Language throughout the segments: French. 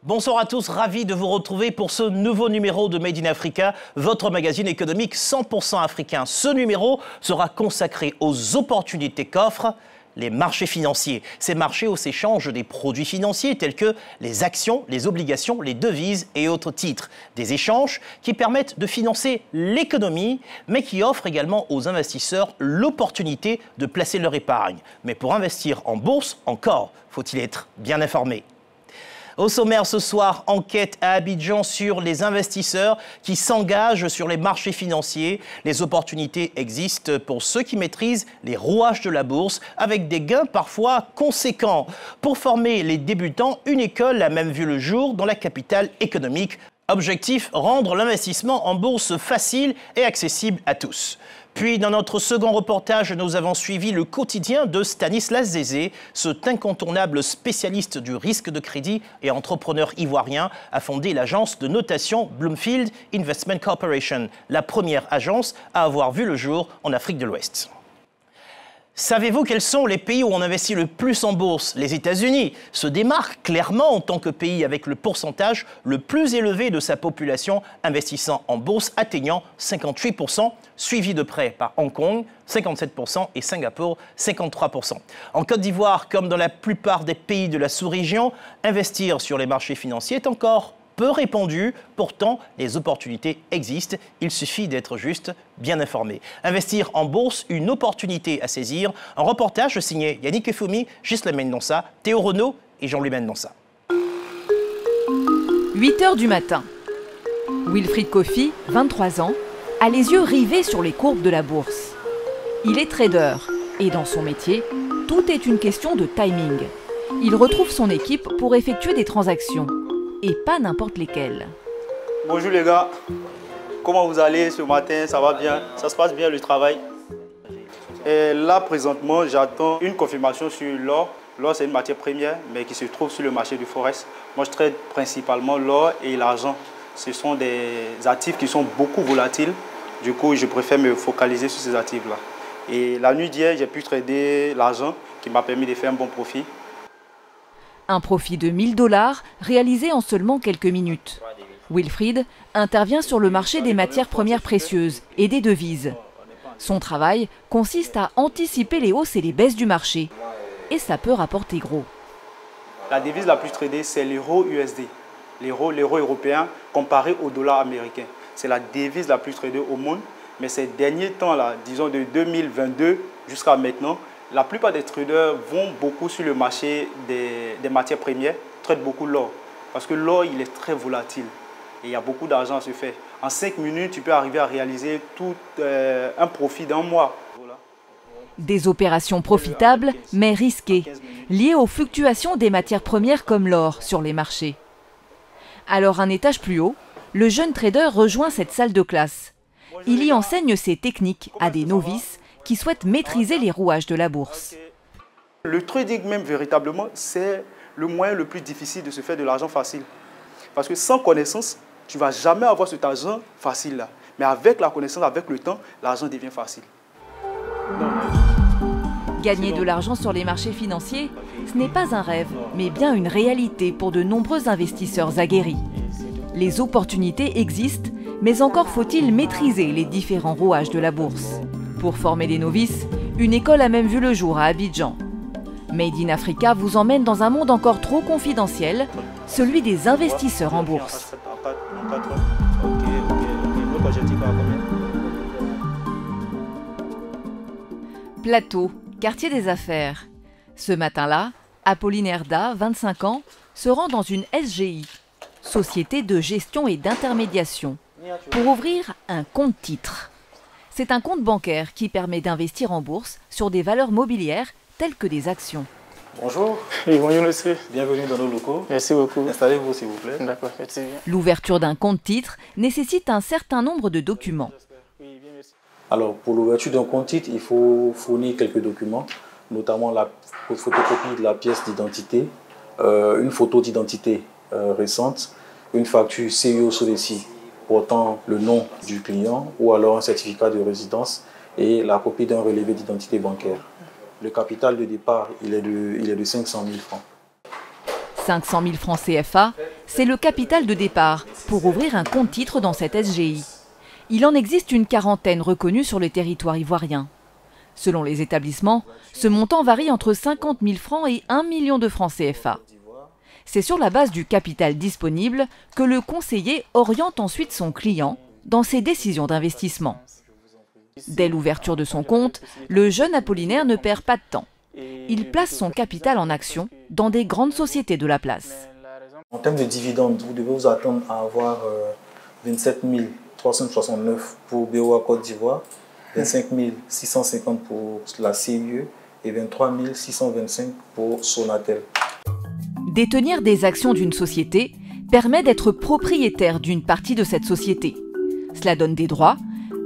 Bonsoir à tous, ravi de vous retrouver pour ce nouveau numéro de Made in Africa, votre magazine économique 100% africain. Ce numéro sera consacré aux opportunités qu'offrent les marchés financiers. Ces marchés où s'échangent des produits financiers tels que les actions, les obligations, les devises et autres titres. Des échanges qui permettent de financer l'économie, mais qui offrent également aux investisseurs l'opportunité de placer leur épargne. Mais pour investir en bourse, encore faut-il être bien informé. Au sommaire ce soir, enquête à Abidjan sur les investisseurs qui s'engagent sur les marchés financiers. Les opportunités existent pour ceux qui maîtrisent les rouages de la bourse avec des gains parfois conséquents. Pour former les débutants, une école a même vu le jour dans la capitale économique. Objectif, rendre l'investissement en bourse facile et accessible à tous. Puis, dans notre second reportage, nous avons suivi le quotidien de Stanislas Zézé, cet incontournable spécialiste du risque de crédit et entrepreneur ivoirien, a fondé l'agence de notation Bloomfield Investment Corporation, la première agence à avoir vu le jour en Afrique de l'Ouest. Savez-vous quels sont les pays où on investit le plus en bourse? Les États-Unis se démarquent clairement en tant que pays avec le pourcentage le plus élevé de sa population investissant en bourse, atteignant 58%, suivi de près par Hong Kong, 57% et Singapour, 53%. En Côte d'Ivoire, comme dans la plupart des pays de la sous-région, investir sur les marchés financiers est encore peu répandu. Pourtant, les opportunités existent. Il suffit d'être juste bien informé. Investir en bourse, une opportunité à saisir. Un reportage signé Yannick Effoumi, Ghislaine Mendonça, Théo Renaud et Jean-Louis Mendonça. 8 h du matin. Wilfried Kofi, 23 ans, a les yeux rivés sur les courbes de la bourse. Il est trader et dans son métier, tout est une question de timing. Il retrouve son équipe pour effectuer des transactions. Et pas n'importe lesquels. Bonjour les gars, comment vous allez ce matin? Ça va bien? Ça se passe bien le travail? Et là présentement j'attends une confirmation sur l'or. L'or c'est une matière première mais qui se trouve sur le marché du Forex. Moi je trade principalement l'or et l'argent. Ce sont des actifs qui sont beaucoup volatiles. Du coup je préfère me focaliser sur ces actifs là. Et la nuit d'hier j'ai pu trader l'argent qui m'a permis de faire un bon profit. Un profit de 1 000 $ réalisé en seulement quelques minutes. Wilfried intervient sur le marché des matières premières précieuses et des devises. Son travail consiste à anticiper les hausses et les baisses du marché. Et ça peut rapporter gros. La devise la plus tradée, c'est l'euro USD. L'euro européen comparé au dollar américain. C'est la devise la plus tradée au monde. Mais ces derniers temps-là, disons de 2022 jusqu'à maintenant, la plupart des traders vont beaucoup sur le marché des matières premières, traitent beaucoup l'or. Parce que l'or, il est très volatile et il y a beaucoup d'argent à se faire. En 5 minutes, tu peux arriver à réaliser tout un profit d'un mois. Voilà. Des opérations profitables, mais risquées, liées aux fluctuations des matières premières comme l'or sur les marchés. Alors, un étage plus haut, le jeune trader rejoint cette salle de classe. Il y enseigne ses techniques à des novices qui souhaitent maîtriser les rouages de la bourse. Le trading même véritablement, c'est le moyen le plus difficile de se faire de l'argent facile. Parce que sans connaissance, tu ne vas jamais avoir cet argent facile là. Mais avec la connaissance, avec le temps, l'argent devient facile. Gagner de l'argent sur les marchés financiers, ce n'est pas un rêve, mais bien une réalité pour de nombreux investisseurs aguerris. Les opportunités existent, mais encore faut-il maîtriser les différents rouages de la bourse. Pour former des novices, une école a même vu le jour à Abidjan. Made in Africa vous emmène dans un monde encore trop confidentiel, celui des investisseurs en bourse. Plateau, quartier des affaires. Ce matin-là, Apollinaire Da, 25 ans, se rend dans une SGI, Société de gestion et d'intermédiation, pour ouvrir un compte titre. C'est un compte bancaire qui permet d'investir en bourse sur des valeurs mobilières telles que des actions. Bonjour. Oui, bonjour monsieur. Bienvenue dans nos locaux. Merci beaucoup. Installez-vous s'il vous plaît. D'accord, merci. L'ouverture d'un compte titre nécessite un certain nombre de documents. Alors, pour l'ouverture d'un compte titre, il faut fournir quelques documents. notamment la photocopie de la pièce d'identité, une photo d'identité récente, une facture CIO Sodeci portant le nom du client ou alors un certificat de résidence et la copie d'un relevé d'identité bancaire. Le capital de départ, il est de 500 000 francs. 500 000 francs CFA, c'est le capital de départ pour ouvrir un compte titre dans cette SGI. Il en existe une quarantaine reconnus sur le territoire ivoirien. Selon les établissements, ce montant varie entre 50 000 francs et 1 million de francs CFA. C'est sur la base du capital disponible que le conseiller oriente ensuite son client dans ses décisions d'investissement. Dès l'ouverture de son compte, le jeune Apollinaire ne perd pas de temps. Il place son capital en actions dans des grandes sociétés de la place. En termes de dividendes, vous devez vous attendre à avoir 27 369 pour BOA Côte d'Ivoire, 25 650 pour la CIE et 23 625 pour Sonatel. Détenir des actions d'une société permet d'être propriétaire d'une partie de cette société. Cela donne des droits,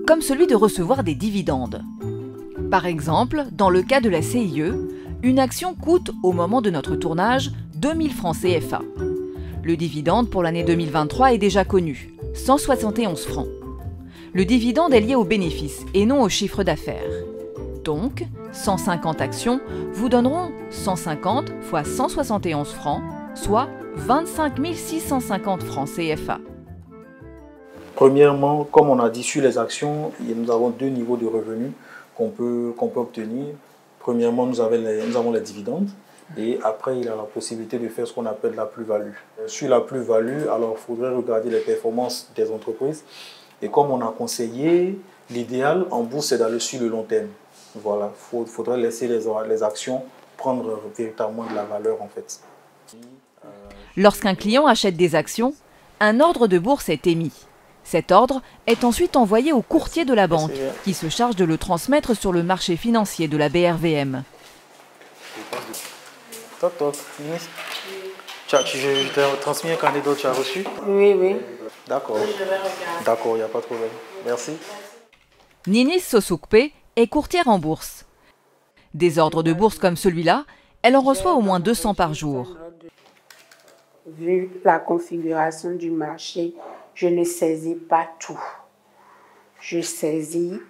comme celui de recevoir des dividendes. Par exemple, dans le cas de la CIE, une action coûte, au moment de notre tournage, 2000 francs CFA. Le dividende pour l'année 2023 est déjà connu, 171 francs. Le dividende est lié au bénéfice et non au chiffre d'affaires. Donc, 150 actions vous donneront 150 fois 171 francs, soit 25 650 francs CFA. Premièrement, comme on a dit sur les actions, nous avons deux niveaux de revenus qu'on peut obtenir. Premièrement, nous avons les dividendes et après, il y a la possibilité de faire ce qu'on appelle la plus-value. Sur la plus-value, alors il faudrait regarder les performances des entreprises. Et comme on a conseillé, l'idéal en bourse, c'est d'aller sur le long terme. Voilà, il faudrait laisser les actions prendre véritablement de la valeur en fait. Lorsqu'un client achète des actions, un ordre de bourse est émis. Cet ordre est ensuite envoyé au courtier de la banque qui se charge de le transmettre sur le marché financier de la BRVM. Toc, toc. Je t'ai transmis un carnet d'autres, tu as reçu? Oui, oui. D'accord. D'accord, il n'y a pas de problème. Merci. Ninis Sosukpe est courtière en bourse. Des ordres de bourse comme celui-là, elle en reçoit au moins 200 par jour. Vu la configuration du marché, je ne saisis pas tout. Je saisis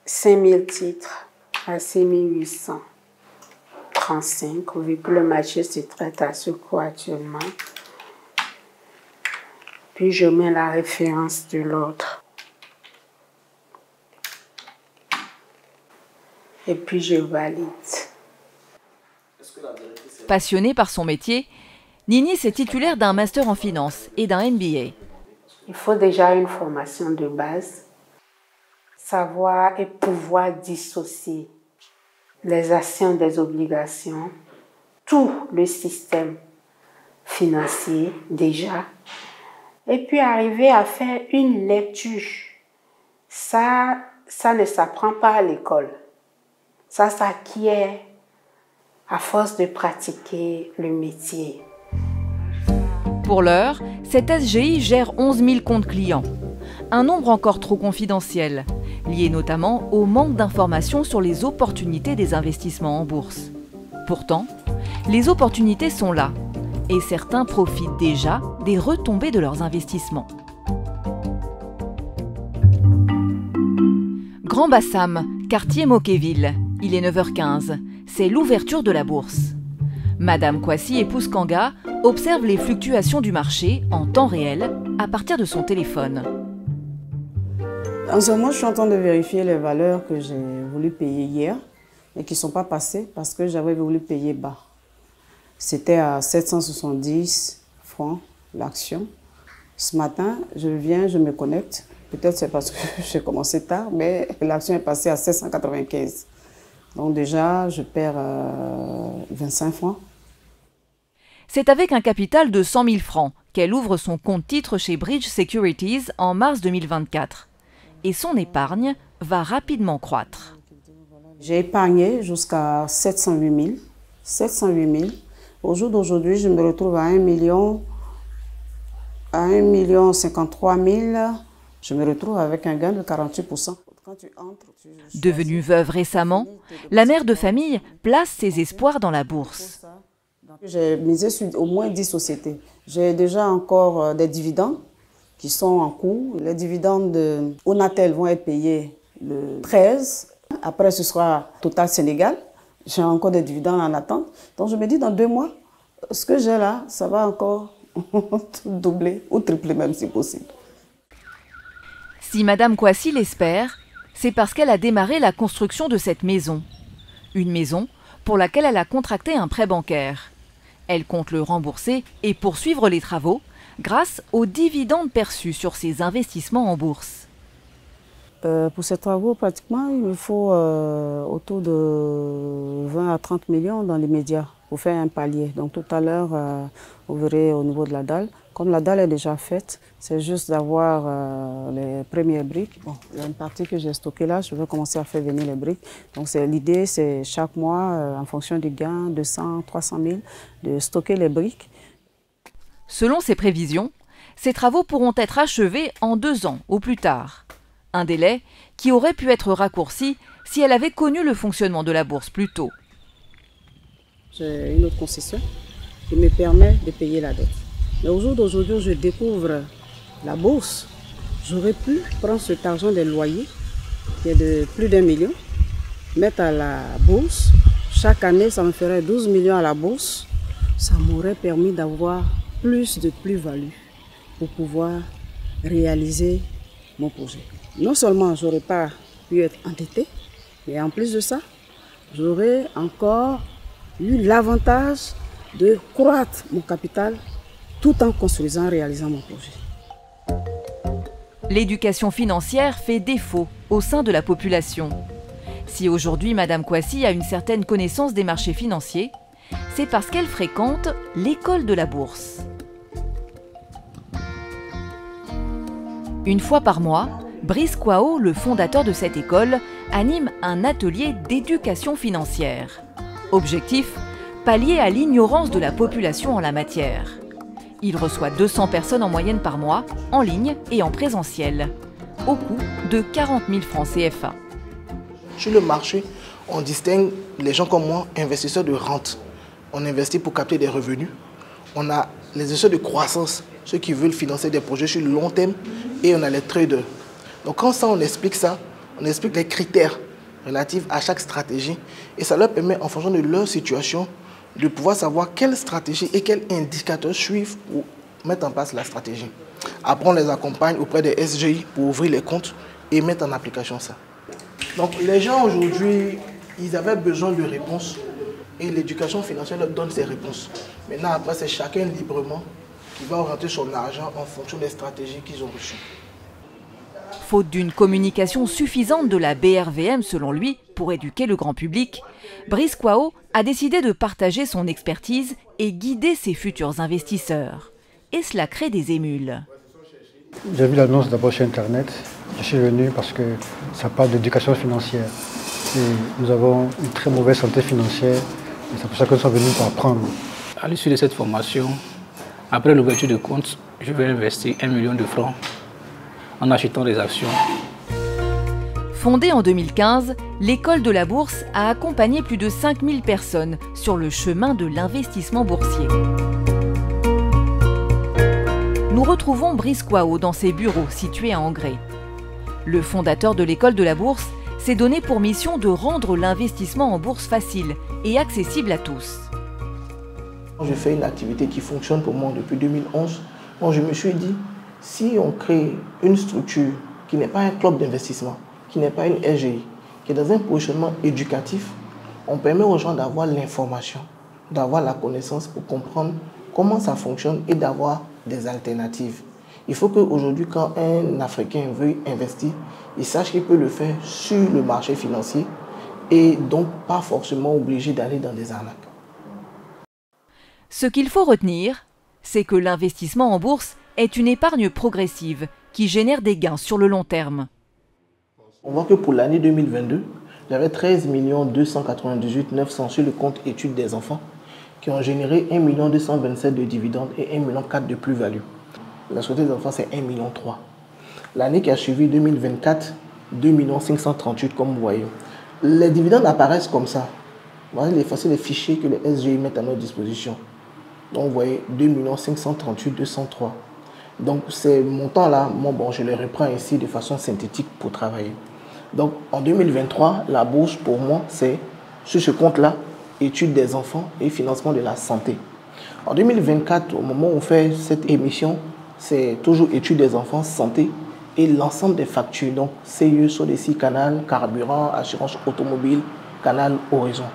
5000 titres à 6835, vu que le marché se traite à ce cours actuellement. Puis je mets la référence de l'ordre. Et puis je valide. Passionnée par son métier, Ninis est titulaire d'un master en finance et d'un MBA. Il faut déjà une formation de base, savoir et pouvoir dissocier les actions des obligations, tout le système financier déjà, et puis arriver à faire une lecture. Ça ne s'apprend pas à l'école. Ça s'acquiert à force de pratiquer le métier. Pour l'heure, cette SGI gère 11 000 comptes clients. Un nombre encore trop confidentiel, lié notamment au manque d'informations sur les opportunités des investissements en bourse. Pourtant, les opportunités sont là et certains profitent déjà des retombées de leurs investissements. Grand Bassam, quartier Mokéville. Il est 9h15. C'est l'ouverture de la bourse. Madame Kwasi, épouse Kanga, observe les fluctuations du marché en temps réel à partir de son téléphone. En ce moment, je suis en train de vérifier les valeurs que j'ai voulu payer hier et qui ne sont pas passées parce que j'avais voulu payer bas. C'était à 770 francs l'action. Ce matin, je viens, je me connecte. Peut-être c'est parce que j'ai commencé tard, mais l'action est passée à 795. Donc déjà, je perds 25 francs. C'est avec un capital de 100 000 francs qu'elle ouvre son compte titre chez Bridge Securities en mars 2024. Et son épargne va rapidement croître. J'ai épargné jusqu'à 708 000. 708 000. Au jour d'aujourd'hui, je me retrouve à 1 53 000. Je me retrouve avec un gain de 48%. Devenue veuve récemment, la mère de famille place ses espoirs dans la bourse. J'ai misé sur au moins 10 sociétés. J'ai déjà encore des dividendes qui sont en cours. Les dividendes de Onatel vont être payés le 13. Après, ce sera Total Sénégal. J'ai encore des dividendes en attente. Donc, je me dis, dans 2 mois, ce que j'ai là, ça va encore doubler ou tripler même si possible. Si Madame Kouassi l'espère, c'est parce qu'elle a démarré la construction de cette maison. Une maison pour laquelle elle a contracté un prêt bancaire. Elle compte le rembourser et poursuivre les travaux grâce aux dividendes perçus sur ses investissements en bourse. Pour ces travaux, pratiquement, il me faut autour de 20 à 30 millions dans les médias pour faire un palier. Donc tout à l'heure, vous verrez au niveau de la dalle. Comme la dalle est déjà faite, c'est juste d'avoir les premières briques. Bon, il y a une partie que j'ai stockée là, je vais commencer à faire venir les briques. Donc l'idée, c'est chaque mois, en fonction du gain, 200, 300 000, de stocker les briques. Selon ses prévisions, ces travaux pourront être achevés en 2 ans au plus tard. Un délai qui aurait pu être raccourci si elle avait connu le fonctionnement de la bourse plus tôt. J'ai une autre concession qui me permet de payer la dette. Mais au jour d'aujourd'hui, je découvre la bourse. J'aurais pu prendre cet argent des loyers, qui est de plus d'1 million, mettre à la bourse. Chaque année, ça me ferait 12 millions à la bourse. Ça m'aurait permis d'avoir plus de plus-value pour pouvoir réaliser mon projet. Non seulement je n'aurais pas pu être endetté, mais en plus de ça, j'aurais encore eu l'avantage de croître mon capital tout en construisant et réalisant mon projet. L'éducation financière fait défaut au sein de la population. Si aujourd'hui Madame Kouassi a une certaine connaissance des marchés financiers, c'est parce qu'elle fréquente l'école de la bourse. Une fois par mois, Brice Kwao, le fondateur de cette école, anime un atelier d'éducation financière. Objectif, pallier à l'ignorance de la population en la matière. Il reçoit 200 personnes en moyenne par mois, en ligne et en présentiel, au coût de 40 000 francs CFA. Sur le marché, on distingue les gens comme moi, investisseurs de rente. On investit pour capter des revenus. On a les investisseurs de croissance, ceux qui veulent financer des projets sur le long terme, et on a les traders. Donc quand ça, on explique les critères relatifs à chaque stratégie, et ça leur permet, en fonction de leur situation, de pouvoir savoir quelle stratégie et quels indicateurs suivre pour mettre en place la stratégie. Après, on les accompagne auprès des SGI pour ouvrir les comptes et mettre en application ça. Donc les gens aujourd'hui, ils avaient besoin de réponses et l'éducation financière leur donne ces réponses. Maintenant, après, c'est chacun librement qui va orienter son argent en fonction des stratégies qu'ils ont reçues. Faute d'une communication suffisante de la BRVM, selon lui, pour éduquer le grand public, Brice Kwao a décidé de partager son expertise et guider ses futurs investisseurs. Et cela crée des émules. J'ai vu l'annonce d'abord sur Internet. Je suis venu parce que ça parle d'éducation financière. Et nous avons une très mauvaise santé financière. Et c'est pour ça que nous sommes venus pour apprendre. À l'issue de cette formation, après l'ouverture de compte, je vais investir 1 million de francs en achetant des actions. Fondée en 2015, l'école de la bourse a accompagné plus de 5000 personnes sur le chemin de l'investissement boursier. Nous retrouvons Brice Kwao dans ses bureaux situés à Angré. Le fondateur de l'école de la bourse s'est donné pour mission de rendre l'investissement en bourse facile et accessible à tous. Je fais une activité qui fonctionne pour moi depuis 2011. Donc je me suis dit, si on crée une structure qui n'est pas un club d'investissement, qui n'est pas une SGI, qui est dans un positionnement éducatif, on permet aux gens d'avoir l'information, d'avoir la connaissance pour comprendre comment ça fonctionne et d'avoir des alternatives. Il faut qu'aujourd'hui, quand un Africain veut investir, il sache qu'il peut le faire sur le marché financier et donc pas forcément obligé d'aller dans des arnaques. Ce qu'il faut retenir, c'est que l'investissement en bourse est une épargne progressive qui génère des gains sur le long terme. On voit que pour l'année 2022, j'avais 13 298 900 sur le compte études des enfants qui ont généré 1 227 de dividendes et 1 400 de plus-value. La société des enfants, c'est 1 300 000. L'année qui a suivi, 2024, 2 538 comme vous voyez. Les dividendes apparaissent comme ça. Voilà les fichiers que les SGI mettent à notre disposition. Donc vous voyez 2 538 203. Donc ces montants-là, bon, je les reprends ici de façon synthétique pour travailler. Donc en 2023, la bourse pour moi, c'est sur ce compte-là, études des enfants et financement de la santé. En 2024, au moment où on fait cette émission, c'est toujours études des enfants, santé et l'ensemble des factures. Donc CIE, SODECI, Canal, carburant, assurance automobile, Canal, Horizon.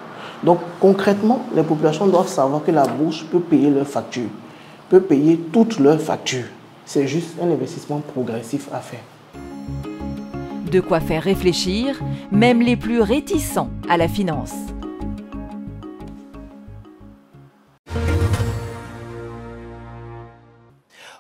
Donc concrètement, les populations doivent savoir que la bourse peut payer leurs factures, peut payer toutes leurs factures. C'est juste un investissement progressif à faire. De quoi faire réfléchir, même les plus réticents à la finance.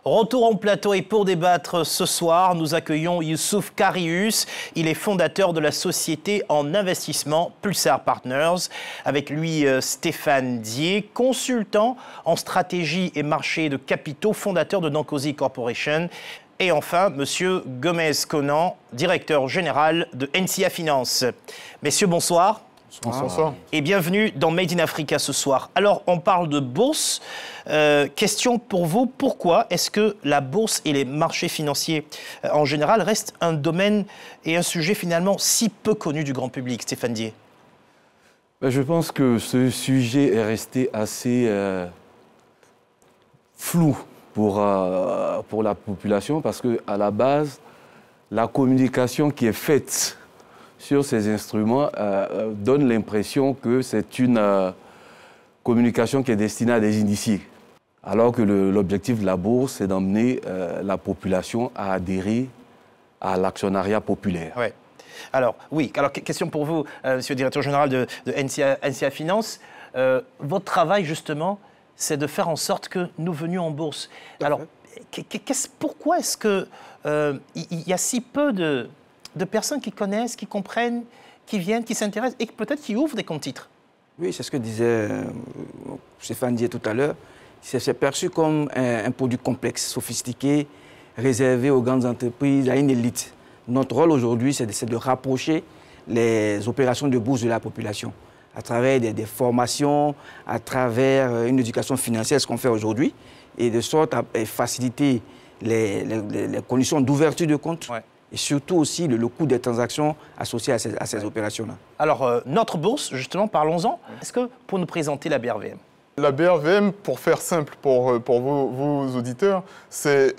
Retour en plateau et pour débattre ce soir, nous accueillons Youssouf Karius. Il est fondateur de la société en investissement Pulsar Partners. Avec lui, Stéphane Dié, consultant en stratégie et marché de capitaux, fondateur de Nankosi Corporation. Et enfin, Monsieur Gomez-Conan, directeur général de NCA Finance. Messieurs, bonsoir. Bonsoir. Et bienvenue dans Made in Africa ce soir. Alors, on parle de bourse. Question pour vous, pourquoi est-ce que la bourse et les marchés financiers en général restent un domaine et un sujet finalement si peu connu du grand public, Stéphane Dié? Je pense que ce sujet est resté assez flou pour la population parce qu'à la base, la communication qui est faite sur ces instruments donne l'impression que c'est une communication qui est destinée à des initiés. Alors que l'objectif de la bourse, c'est d'emmener la population à adhérer à l'actionnariat populaire. Ouais. Alors, oui, alors question pour vous, monsieur le directeur général de NCA Finance. Votre travail, justement, c'est de faire en sorte que nous venions en bourse. Alors, pourquoi est-ce qu'il y a si peu de personnes qui connaissent, qui comprennent, qui viennent, qui s'intéressent et peut-être qui ouvrent des comptes titres? Oui, c'est ce que disait Stéphane Dié tout à l'heure. C'est perçu comme un produit complexe, sophistiqué, réservé aux grandes entreprises, à une élite. Notre rôle aujourd'hui, c'est de rapprocher les opérations de bourse de la population à travers des formations, à travers une éducation financière, ce qu'on fait aujourd'hui, et de sorte à faciliter les conditions d'ouverture de compte. Ouais. Et surtout aussi le coût des transactions associées à ces opérations-là. Alors, notre bourse, justement, parlons-en. Est-ce que pour nous présenter la BRVM? La BRVM, pour faire simple pour vos auditeurs, c'est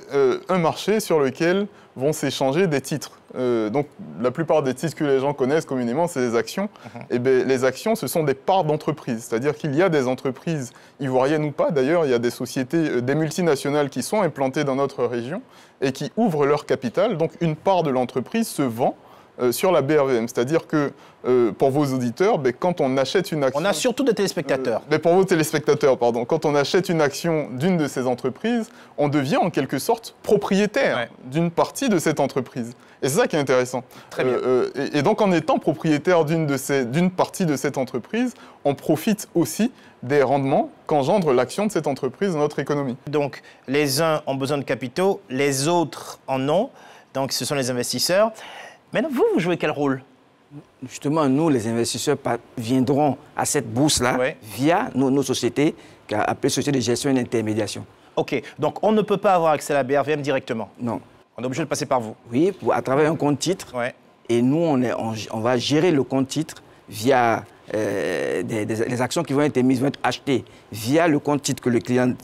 un marché sur lequel vont s'échanger des titres. Donc, la plupart des titres que les gens connaissent communément, c'est les actions. Et bien, les actions, ce sont des parts d'entreprises. C'est-à-dire qu'il y a des entreprises ivoiriennes ou pas. D'ailleurs, il y a des sociétés, des multinationales qui sont implantées dans notre région et qui ouvrent leur capital. Donc, une part de l'entreprise se vend sur la BRVM. C'est-à-dire que, pour vos auditeurs, quand on achète une action... On a surtout des téléspectateurs. Mais pour vos téléspectateurs, pardon. Quand on achète une action d'une de ces entreprises, on devient en quelque sorte propriétaire d'une partie de cette entreprise. Et c'est ça qui est intéressant. Très bien. Et donc, en étant propriétaire d'une partie de cette entreprise, on profite aussi des rendements qu'engendre l'action de cette entreprise dans notre économie. Donc, les uns ont besoin de capitaux, les autres en ont. Donc, ce sont les investisseurs. Maintenant, vous jouez quel rôle? Justement, nous, les investisseurs, viendront à cette bourse-là via nos sociétés, appelées sociétés de gestion et d'intermédiation. OK. Donc, on ne peut pas avoir accès à la BRVM directement? Non. On est obligé de passer par vous? Oui, à travers un compte titre. Ouais. Et nous, on va gérer le compte titre via les actions qui vont être émises, vont être achetées via le compte titre que le client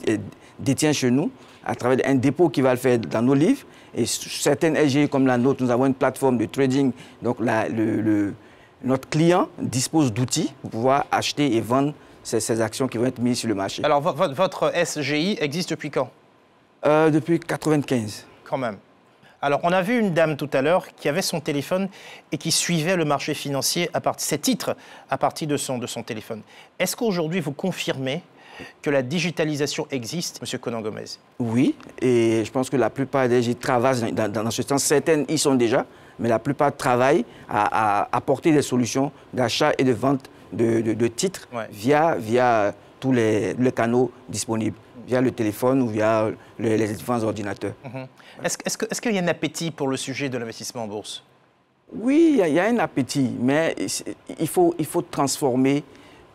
détient chez nous, à travers un dépôt qui va le faire dans nos livres. Et certaines SGI comme la nôtre, nous avons une plateforme de trading. Donc notre client dispose d'outils pour pouvoir acheter et vendre ces actions qui vont être mises sur le marché. Alors, votre SGI existe depuis quand? Depuis 1995. Quand même. Alors, on a vu une dame tout à l'heure qui avait son téléphone et qui suivait le marché financier, ses titres, à partir de son téléphone. Est-ce qu'aujourd'hui, vous confirmez que la digitalisation existe, M. Conan Gomez? Oui, et je pense que la plupart des SGI travaillent dans ce sens. Certaines y sont déjà, mais la plupart travaillent à apporter des solutions d'achat et de vente de titres via tous les canaux disponibles, via le téléphone ou via les différents ordinateurs. Est-ce qu'il y a un appétit pour le sujet de l'investissement en bourse? Oui, il y a un appétit, mais il faut transformer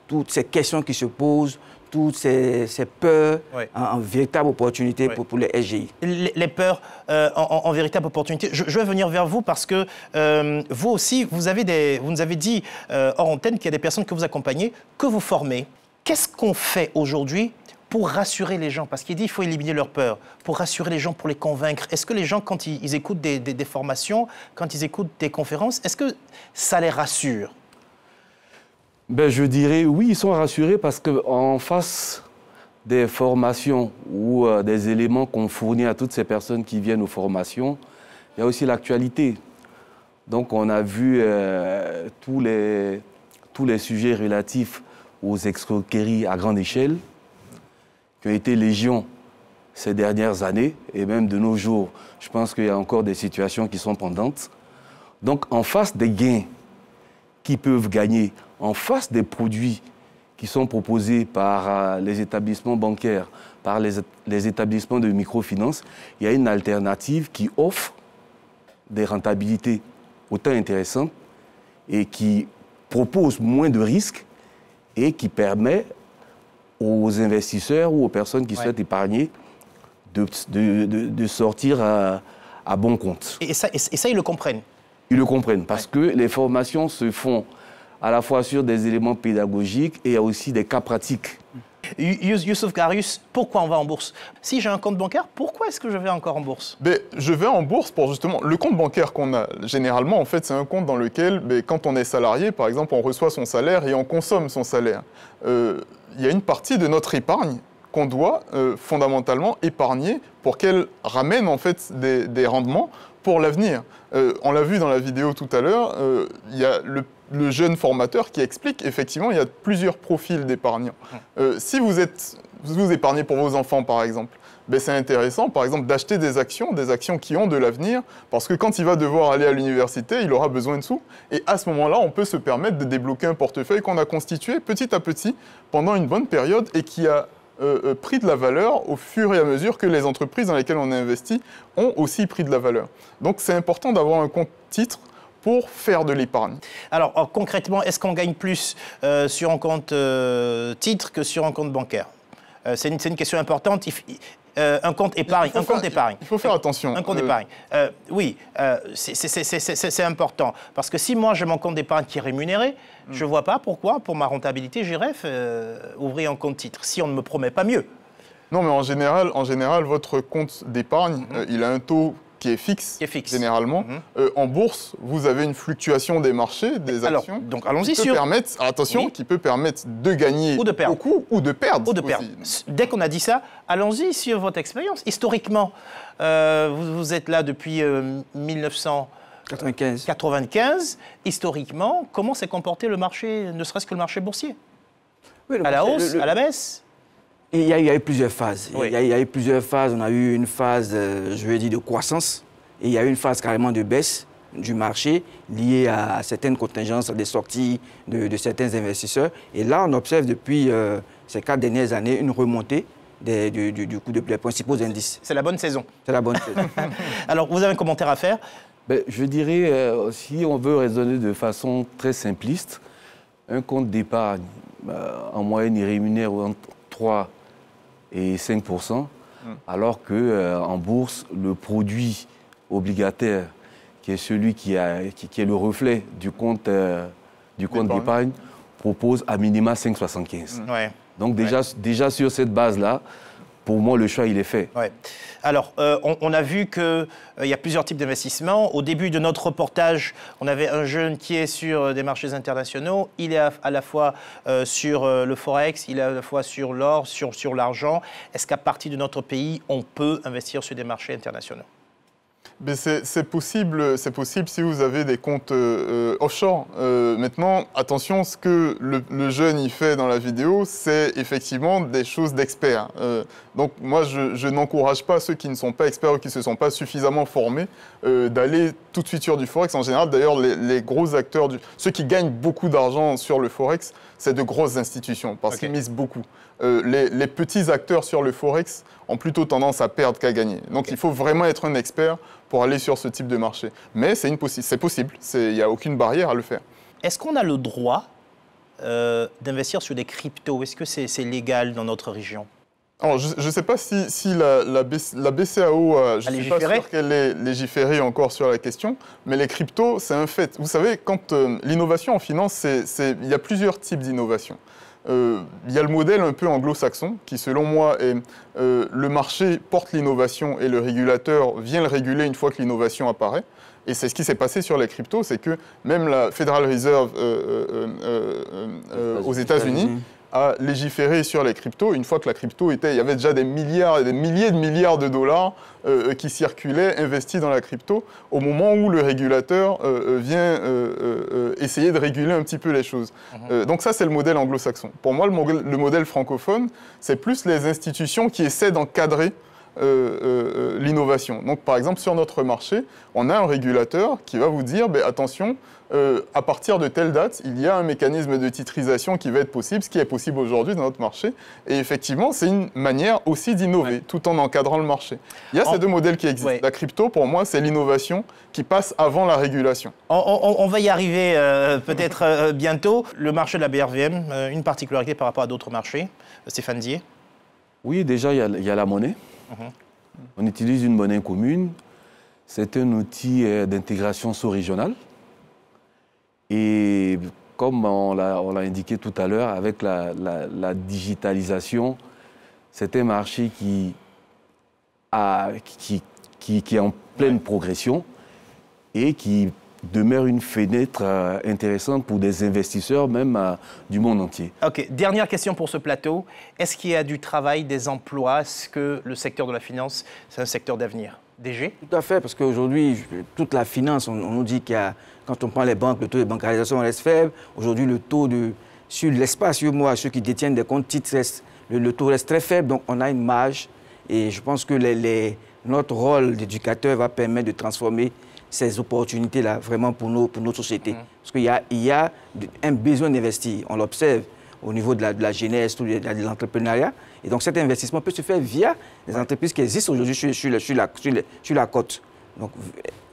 toutes ces questions qui se posent, toutes ces peurs en véritable opportunité pour les SGI. Les peurs en véritable opportunité. Je vais venir vers vous parce que vous aussi, vous nous avez dit hors antenne qu'il y a des personnes que vous accompagnez, que vous formez. Qu'est-ce qu'on fait aujourd'hui pour rassurer les gens? Parce qu'il dit qu'il faut éliminer leur peur. Pour rassurer les gens, pour les convaincre. Est-ce que les gens, quand ils écoutent des formations, quand ils écoutent des conférences, est-ce que ça les rassure? Ben, je dirais oui, ils sont rassurés parce qu'en face des formations ou des éléments qu'on fournit à toutes ces personnes qui viennent aux formations, il y a aussi l'actualité. Donc on a vu tous les sujets relatifs aux escroqueries à grande échelle qui ont été légion ces dernières années et même de nos jours. Je pense qu'il y a encore des situations qui sont pendantes. Donc en face des gains qui peuvent gagner, en face des produits qui sont proposés par les établissements bancaires, par les établissements de microfinance, il y a une alternative qui offre des rentabilités autant intéressantes et qui propose moins de risques et qui permet aux investisseurs ou aux personnes qui souhaitent épargner de sortir à bon compte. Et ça, ils le comprennent? Ils le comprennent parce que les formations se font à la fois sur des éléments pédagogiques et il y a aussi des cas pratiques. Youssouf Garius, pourquoi on va en bourse? Si j'ai un compte bancaire, pourquoi est-ce que je vais encore en bourse? Je vais en bourse pour justement... Le compte bancaire qu'on a généralement, en fait, c'est un compte dans lequel, quand on est salarié, par exemple, on reçoit son salaire et on consomme son salaire. Il y a une partie de notre épargne qu'on doit fondamentalement épargner pour qu'elle ramène en fait des rendements pour l'avenir. On l'a vu dans la vidéo tout à l'heure, il y a le jeune formateur qui explique, effectivement, il y a plusieurs profils d'épargnants. Si vous épargnez pour vos enfants, par exemple, c'est intéressant, par exemple, d'acheter des actions qui ont de l'avenir, parce que quand il va devoir aller à l'université, il aura besoin de sous. Et à ce moment-là, on peut se permettre de débloquer un portefeuille qu'on a constitué petit à petit pendant une bonne période et qui a pris de la valeur au fur et à mesure que les entreprises dans lesquelles on a investi ont aussi pris de la valeur. Donc c'est important d'avoir un compte titre pour faire de l'épargne. Alors concrètement, est-ce qu'on gagne plus sur un compte titre que sur un compte bancaire? C'est une question importante. Un compte épargne. Il faut faire attention. Un compte épargne. Oui, c'est important. Parce que si moi j'ai mon compte d'épargne qui est rémunéré, je ne vois pas pourquoi, pour ma rentabilité, j'irais ouvrir un compte titre, si on ne me promet pas mieux. Non, mais en général votre compte d'épargne, il a un taux qui est fixe, généralement. En bourse, vous avez une fluctuation des marchés, des actions. Donc allons-y qui peut permettre de gagner beaucoup ou de perdre. Dès qu'on a dit ça, allons-y sur votre expérience. Historiquement, vous êtes là depuis 1995. Historiquement, comment s'est comporté le marché, ne serait-ce que le marché boursier? À la hausse, à la baisse? Il y a eu plusieurs phases. Il y a eu plusieurs phases. On a eu une phase, je vais dire, de croissance. Et il y a eu une phase carrément de baisse du marché liée à certaines contingences, des sorties de certains investisseurs. Et là, on observe depuis ces 4 dernières années une remontée du coût des principaux indices. C'est la bonne saison. C'est la bonne saison. Alors, vous avez un commentaire à faire? Je dirais, si on veut raisonner de façon très simpliste, un compte d'épargne, en moyenne, il rémunère entre 3 et 5%, alors qu'en bourse, le produit obligataire, qui est celui qui est le reflet du compte d'épargne, propose à minima 5,75. Donc déjà sur cette base-là, pour moi, le choix, il est fait. Alors, on a vu qu'il y a plusieurs types d'investissements. Au début de notre reportage, on avait un jeune qui est sur des marchés internationaux. Il est à la fois sur le Forex, il est à la fois sur l'or, sur l'argent. Est-ce qu'à partir de notre pays, on peut investir sur des marchés internationaux? C'est possible si vous avez des comptes offshore. Maintenant, attention, ce que le jeune y fait dans la vidéo, c'est effectivement des choses d'experts. Donc moi, je n'encourage pas ceux qui ne sont pas experts ou qui ne se sont pas suffisamment formés d'aller tout de suite sur du Forex. En général, d'ailleurs, les gros acteurs, ceux qui gagnent beaucoup d'argent sur le Forex, c'est de grosses institutions, parce qu'ils misent beaucoup. Les petits acteurs sur le Forex ont plutôt tendance à perdre qu'à gagner. Donc il faut vraiment être un expert pour aller sur ce type de marché. Mais c'est possible, il n'y a aucune barrière à le faire. Est-ce qu'on a le droit d'investir sur des cryptos? Est-ce que c'est légal dans notre région? Alors, je ne sais pas si la BCAO, je ne suis pas sûr qu'elle ait légiféré encore sur la question, mais les cryptos, c'est un fait. Vous savez, quand l'innovation en finance, il y a plusieurs types d'innovation. Il y a le modèle un peu anglo-saxon, qui selon moi est le marché porte l'innovation et le régulateur vient le réguler une fois que l'innovation apparaît. Et c'est ce qui s'est passé sur les cryptos, c'est que même la Federal Reserve aux États-Unis a légiféré sur les cryptos une fois que la crypto il y avait déjà des milliards et des milliers de milliards de dollars qui circulaient, investis dans la crypto, au moment où le régulateur vient essayer de réguler un petit peu les choses. Donc ça, c'est le modèle anglo-saxon. Pour moi, le modèle francophone, c'est plus les institutions qui essaient d'encadrer l'innovation. Donc, par exemple, sur notre marché, on a un régulateur qui va vous dire, attention, à partir de telle date, il y a un mécanisme de titrisation qui va être possible, ce qui est possible aujourd'hui dans notre marché. Et effectivement, c'est une manière aussi d'innover, tout en encadrant le marché. Il y a ces deux modèles qui existent. La crypto, pour moi, c'est l'innovation qui passe avant la régulation. On va y arriver peut-être bientôt. Le marché de la BRVM, une particularité par rapport à d'autres marchés. Stéphane Dié? Oui, déjà, il y a la monnaie. On utilise une monnaie commune. C'est un outil d'intégration sous-régionale. Et comme on l'a indiqué tout à l'heure, avec la digitalisation, c'est un marché qui est en pleine progression et qui demeure une fenêtre intéressante pour des investisseurs, même du monde entier. Ok, dernière question pour ce plateau. Est-ce qu'il y a du travail, des emplois? Est-ce que le secteur de la finance, c'est un secteur d'avenir? DG? Tout à fait, parce qu'aujourd'hui, toute la finance, on nous dit qu'il y a, quand on prend les banques, le taux de bancarisation reste faible. Aujourd'hui, le taux sur l'espace, ceux qui détiennent des comptes titres, le taux reste très faible, donc on a une marge. Et je pense que notre rôle d'éducateur va permettre de transformer ces opportunités-là vraiment pour nos sociétés. Parce qu'il y a un besoin d'investir, on l'observe au niveau de la jeunesse, de l'entrepreneuriat. Et donc cet investissement peut se faire via les entreprises qui existent aujourd'hui sur la côte. Donc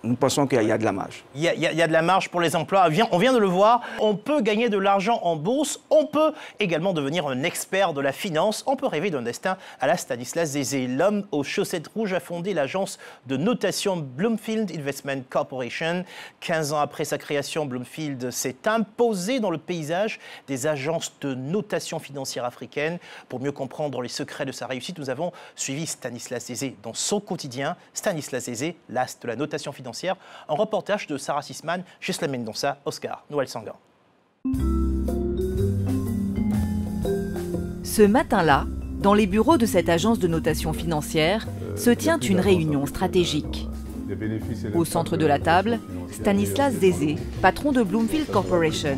nous pensons qu'il y a de la marge. Il y a de la marge pour les emplois. On vient de le voir, on peut gagner de l'argent en bourse, on peut également devenir un expert de la finance, on peut rêver d'un destin à la Stanislas Zézé. L'homme aux chaussettes rouges a fondé l'agence de notation Bloomfield Investment Corporation. 15 ans après sa création, Bloomfield s'est imposé dans le paysage des agences de notation financière africaines. Pour mieux comprendre les secrets de sa réussite, nous avons suivi Stanislas Zézé dans son quotidien. Stanislas Zézé, l'as de la notation financière. Un reportage de Sarah Sisman, Gisela Mendonça, Oscar Noël Sangan. Ce matin-là, dans les bureaux de cette agence de notation financière, se tient une réunion stratégique. Au centre de la table, Stanislas Zézé, patron de Bloomfield Corporation.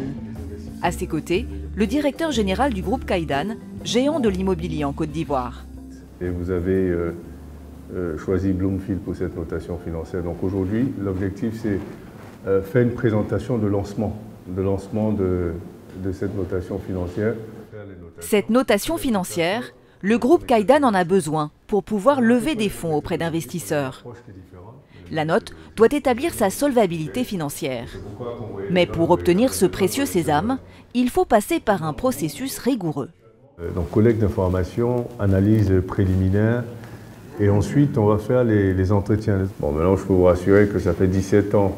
À ses côtés, le directeur général du groupe Kaidan, géant de l'immobilier en Côte d'Ivoire. Et vous avez choisi Bloomfield pour cette notation financière. Donc aujourd'hui, l'objectif, c'est faire une présentation de lancement de cette notation financière. Cette notation financière, le groupe Kaidan en a besoin pour pouvoir lever des fonds auprès d'investisseurs. La note doit établir sa solvabilité financière. Mais pour obtenir ce précieux sésame, il faut passer par un processus rigoureux. Donc collecte d'informations, analyse préliminaire, et ensuite on va faire les entretiens. Bon, maintenant je peux vous rassurer que ça fait 17 ans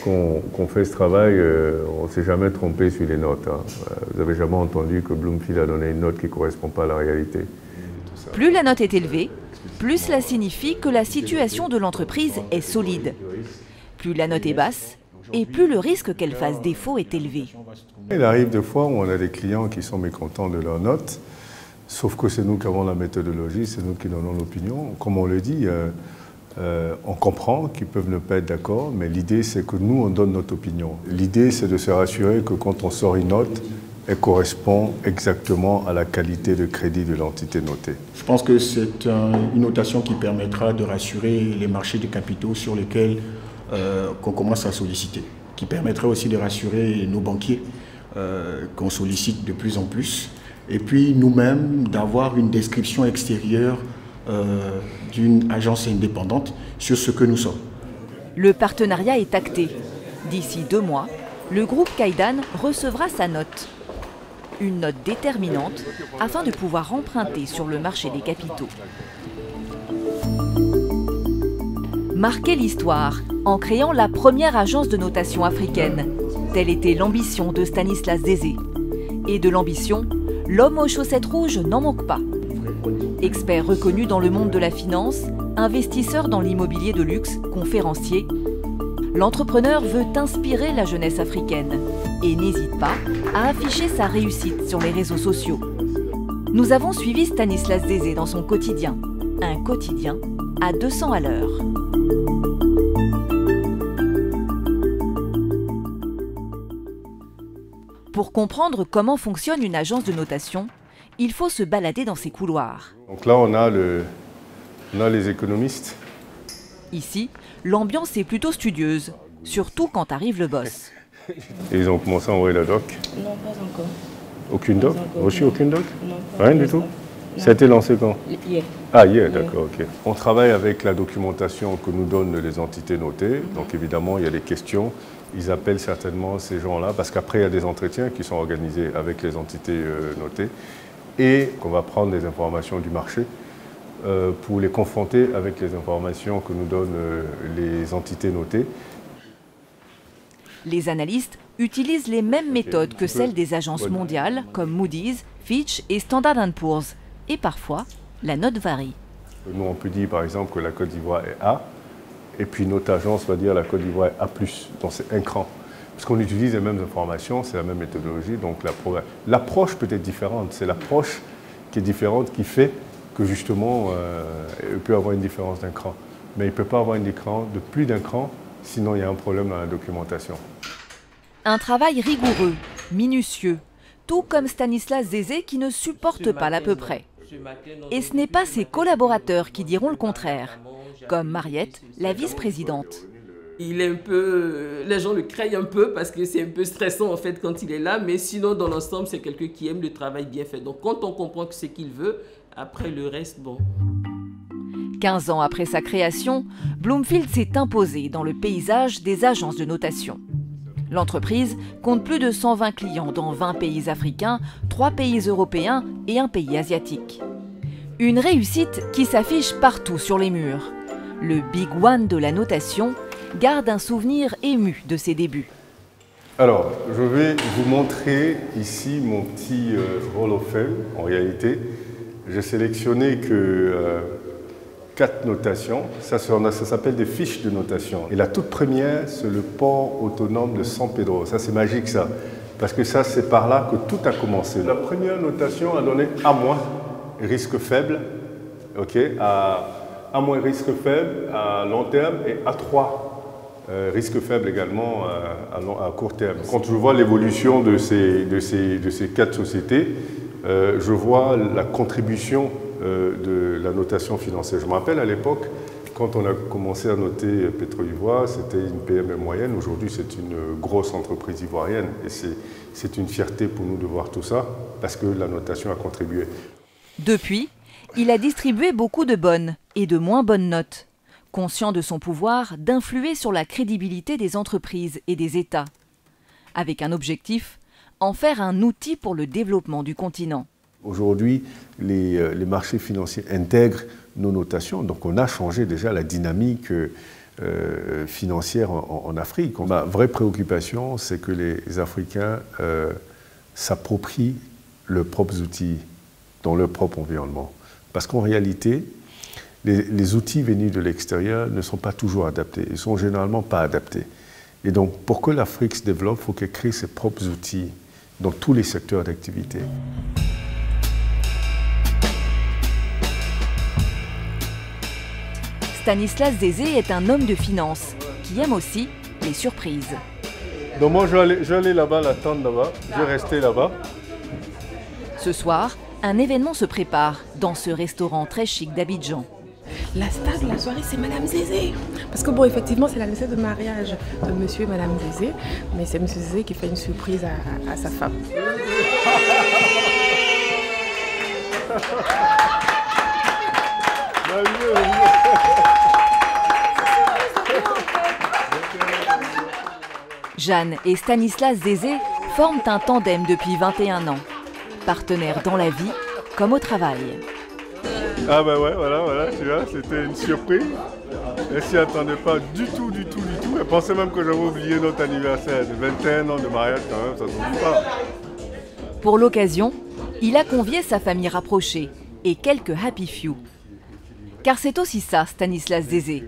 qu'on fait ce travail, on ne s'est jamais trompé sur les notes. Hein. Vous n'avez jamais entendu que Bloomfield a donné une note qui ne correspond pas à la réalité. Plus la note est élevée, plus cela signifie que la situation de l'entreprise est solide. Plus la note est basse, et plus le risque qu'elle fasse défaut est élevé. Il arrive des fois où on a des clients qui sont mécontents de leur note, sauf que c'est nous qui avons la méthodologie, c'est nous qui donnons l'opinion. Comme on le dit, on comprend qu'ils peuvent ne pas être d'accord, mais l'idée c'est que nous, on donne notre opinion. L'idée c'est de se rassurer que quand on sort une note, elle correspond exactement à la qualité de crédit de l'entité notée. Je pense que c'est une notation qui permettra de rassurer les marchés de capitaux sur lesquels qu'on commence à solliciter, qui permettrait aussi de rassurer nos banquiers qu'on sollicite de plus en plus. Et puis nous-mêmes, d'avoir une description extérieure d'une agence indépendante sur ce que nous sommes. Le partenariat est acté. D'ici 2 mois, le groupe Kaidan recevra sa note. Une note déterminante afin de pouvoir emprunter sur le marché des capitaux. Marquer l'histoire en créant la première agence de notation africaine. Telle était l'ambition de Stanislas Zézé. Et de l'ambition, l'homme aux chaussettes rouges n'en manque pas. Expert reconnu dans le monde de la finance, investisseur dans l'immobilier de luxe, conférencier, l'entrepreneur veut inspirer la jeunesse africaine et n'hésite pas à afficher sa réussite sur les réseaux sociaux. Nous avons suivi Stanislas Zézé dans son quotidien. Un quotidien à 200 à l'heure. Pour comprendre comment fonctionne une agence de notation, il faut se balader dans ses couloirs. Donc là, on a les économistes. Ici, l'ambiance est plutôt studieuse, surtout quand arrive le boss. Et ils ont commencé à envoyer la doc? Non, pas encore. Aucune doc? Reçu aucune doc? Non. Rien du tout? Ça a été lancé quand? Hier. Ah, hier, d'accord, ok. On travaille avec la documentation que nous donnent les entités notées. Donc évidemment, il y a des questions. Ils appellent certainement ces gens-là, parce qu'après, il y a des entretiens qui sont organisés avec les entités notées. Et qu'on va prendre des informations du marché pour les confronter avec les informations que nous donnent les entités notées. Les analystes utilisent les mêmes méthodes que celles des agences mondiales comme Moody's, Fitch et Standard & Poor's. Et parfois, la note varie. Nous, on peut dire par exemple que la Côte d'Ivoire est A, et puis notre agence va dire la Côte d'Ivoire est A+, donc c'est un cran. Parce qu'on utilise les mêmes informations, c'est la même méthodologie, donc l'approche peut être différente. C'est l'approche qui est différente qui fait que justement, il peut y avoir une différence d'un cran. Mais il ne peut pas avoir une différence de plus d'un cran, sinon il y a un problème dans la documentation. Un travail rigoureux, minutieux, tout comme Stanislas Zézé qui ne supporte pas l'à peu près. Et ce n'est pas ses collaborateurs qui diront le contraire, comme Mariette, la vice-présidente. Il est un peu, les gens le craignent un peu parce que c'est un peu stressant en fait quand il est là, mais sinon dans l'ensemble c'est quelqu'un qui aime le travail bien fait. Donc quand on comprend que c'est ce qu'il veut, après le reste, bon. 15 ans après sa création, Bloomfield s'est imposé dans le paysage des agences de notation. L'entreprise compte plus de 120 clients dans 20 pays africains, 3 pays européens et un pays asiatique. Une réussite qui s'affiche partout sur les murs. Le Big One de la notation garde un souvenir ému de ses débuts. Alors, je vais vous montrer ici mon petit Hall of Fame. En réalité, j'ai sélectionné que 4 notations. Ça s'appelle des fiches de notation. Et la toute première, c'est le port autonome de San Pedro. Ça, c'est magique, ça. Parce que ça, c'est par là que tout a commencé. La première notation a donné A-, risque faible, okay, A-, risque faible à long terme, et A3, risque faible également à court terme. Quand je vois l'évolution de ces 4 sociétés, je vois la contribution de la notation financière. Je me rappelle à l'époque, quand on a commencé à noter Pétro-Ivoire, c'était une PME moyenne. Aujourd'hui, c'est une grosse entreprise ivoirienne. Et c'est une fierté pour nous de voir tout ça, parce que la notation a contribué. Depuis, il a distribué beaucoup de bonnes et de moins bonnes notes, conscient de son pouvoir d'influer sur la crédibilité des entreprises et des États. Avec un objectif, en faire un outil pour le développement du continent. Aujourd'hui, les marchés financiers intègrent nos notations, donc on a changé déjà la dynamique financière en Afrique. Ma vraie préoccupation, c'est que les Africains s'approprient leurs propres outils dans leur propre environnement. Parce qu'en réalité, les outils venus de l'extérieur ne sont pas toujours adaptés, ils ne sont généralement pas adaptés. Et donc, pour que l'Afrique se développe, il faut qu'elle crée ses propres outils dans tous les secteurs d'activité. Stanislas Zézé est un homme de finance qui aime aussi les surprises. Donc moi, je vais aller là-bas, l'attendre là-bas, je vais rester là-bas. Ce soir, un événement se prépare dans ce restaurant très chic d'Abidjan. La star de la soirée, c'est Madame Zézé. Parce que bon, effectivement, c'est l'anniversaire de mariage de Monsieur et Madame Zézé. Mais c'est Monsieur Zézé qui fait une surprise à sa femme. Jeanne et Stanislas Zézé forment un tandem depuis 21 ans. Partenaires dans la vie comme au travail. Ah bah ouais, voilà, tu vois, c'était une surprise. Elle s'y attendait pas du tout. Elle pensait même que j'avais oublié notre anniversaire de 21 ans de mariage quand même, ça ne s'oublie pas. Pour l'occasion, il a convié sa famille rapprochée et quelques happy few. Car c'est aussi ça, Stanislas Zézé.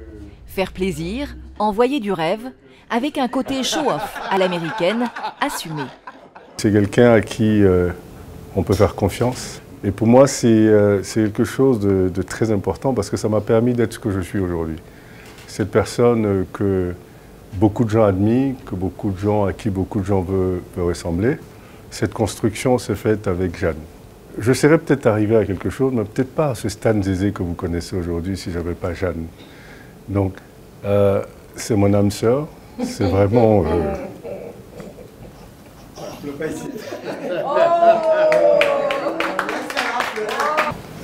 Faire plaisir, envoyer du rêve, avec un côté show-off à l'américaine, assumé. C'est quelqu'un à qui on peut faire confiance. Et pour moi, c'est quelque chose de très important parce que ça m'a permis d'être ce que je suis aujourd'hui. Cette personne que beaucoup de gens admirent, à qui beaucoup de gens veulent ressembler. Cette construction s'est faite avec Jeanne. Je serais peut-être arrivé à quelque chose, mais peut-être pas à ce Stan Zézé que vous connaissez aujourd'hui si je n'avais pas Jeanne. Donc, c'est mon âme sœur. C'est vraiment...